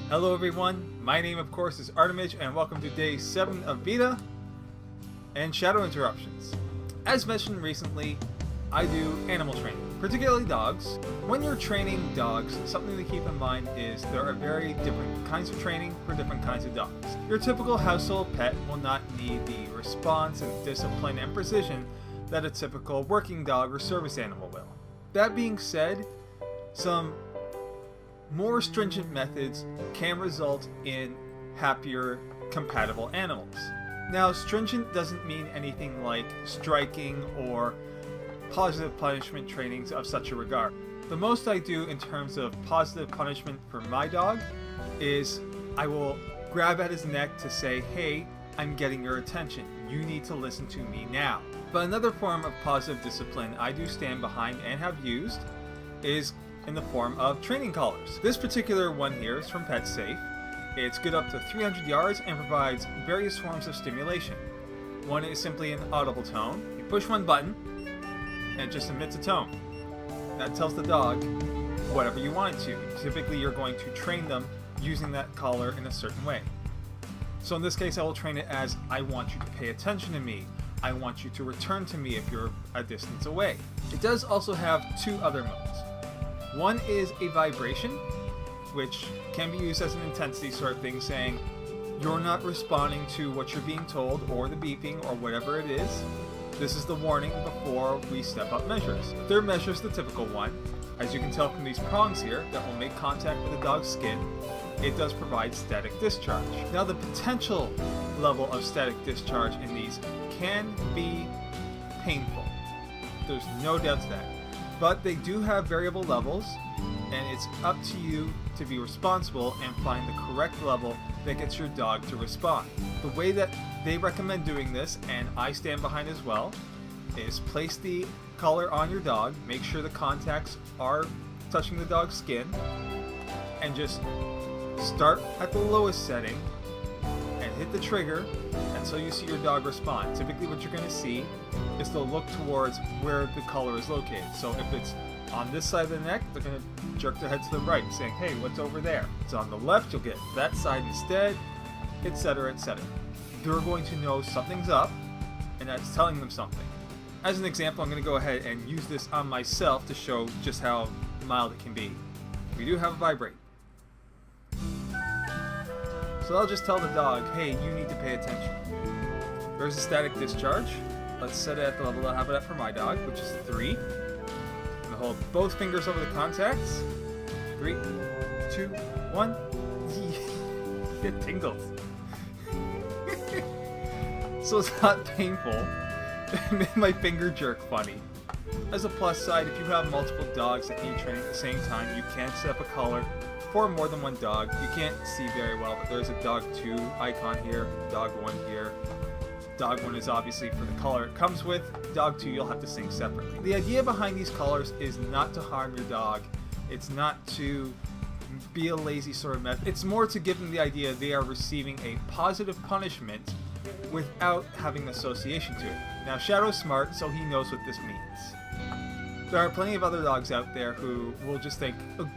Hello everyone, my name of course is Artimage and welcome to day 7 of VEDA and Shadow Interruptions. As mentioned recently, I do animal training, particularly dogs. When you're training dogs, something to keep in mind is there are very different kinds of training for different kinds of dogs. Your typical household pet will not need the response and discipline and precision that a typical working dog or service animal will. That being said, some more stringent methods can result in happier, compatible animals. Now, stringent doesn't mean anything like striking or positive punishment trainings of such a regard. The most I do in terms of positive punishment for my dog is I will grab at his neck to say, hey, I'm getting your attention. You need to listen to me now. But another form of positive discipline I do stand behind and have used is in the form of training collars. This particular one here is from PetSafe. It's good up to 300 yards and provides various forms of stimulation. One is simply an audible tone. You push one button and it just emits a tone. That tells the dog whatever you want it to. Typically you're going to train them using that collar in a certain way. So in this case I will train it as, I want you to pay attention to me. I want you to return to me if you're a distance away. It does also have two other modes. One is a vibration, which can be used as an intensity sort of thing, saying you're not responding to what you're being told or the beeping or whatever it is. This is the warning before we step up measures. Third measure is the typical one. As you can tell from these prongs here that will make contact with the dog's skin, it does provide static discharge. Now the potential level of static discharge in these can be painful. There's no doubt to that. But they do have variable levels, and it's up to you to be responsible and find the correct level that gets your dog to respond. The way that they recommend doing this, and I stand behind as well, is place the collar on your dog, make sure the contacts are touching the dog's skin, and just start at the lowest setting and hit the trigger until you see your dog respond. Typically what you're going to see is they'll look towards where the collar is located. So if it's on this side of the neck, they're going to jerk their head to the right, saying, hey, what's over there? If it's on the left, you'll get that side instead, etc., etc. They're going to know something's up, and that's telling them something. As an example, I'm going to go ahead and use this on myself to show just how mild it can be. We do have a vibrate. So I'll just tell the dog, hey, you need to pay attention. There's a static discharge. Let's set it at the level I have it at for my dog, which is 3. I'm going to hold both fingers over the contacts. 3, 2, 1. It tingles. So it's not painful. It made my finger jerk funny. As a plus side, if you have multiple dogs that need training at the same time, you can set up a collar for more than one dog. You can't see very well, but there's a dog 2 icon here, dog 1 here. Dog 1 is obviously for the collar it comes with. Dog 2 you'll have to sync separately. The idea behind these collars is not to harm your dog. It's not to be a lazy sort of method. It's more to give them the idea they are receiving a positive punishment without having association to it. Now Shadow's smart, so he knows what this means. There are plenty of other dogs out there who will just think, oh,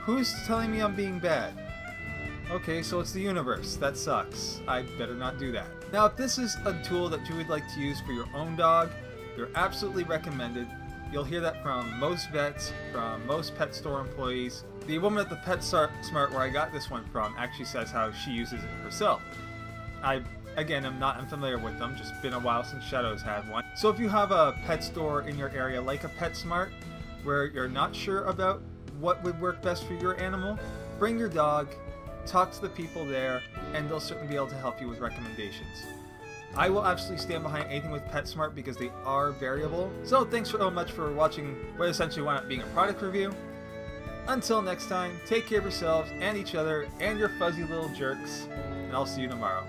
who's telling me I'm being bad? Okay, so it's the universe. That sucks. I better not do that. Now, if this is a tool that you would like to use for your own dog, they're absolutely recommended. You'll hear that from most vets, from most pet store employees. The woman at the PetSmart where I got this one from actually says how she uses it herself. Again, I'm not unfamiliar with them, just been a while since Shadow's had one. So if you have a pet store in your area like a PetSmart where you're not sure about what would work best for your animal, bring your dog, talk to the people there, and they'll certainly be able to help you with recommendations. I will absolutely stand behind anything with PetSmart because they are variable. So thanks so much for watching what essentially wound up being a product review. Until next time, take care of yourselves and each other and your fuzzy little jerks, and I'll see you tomorrow.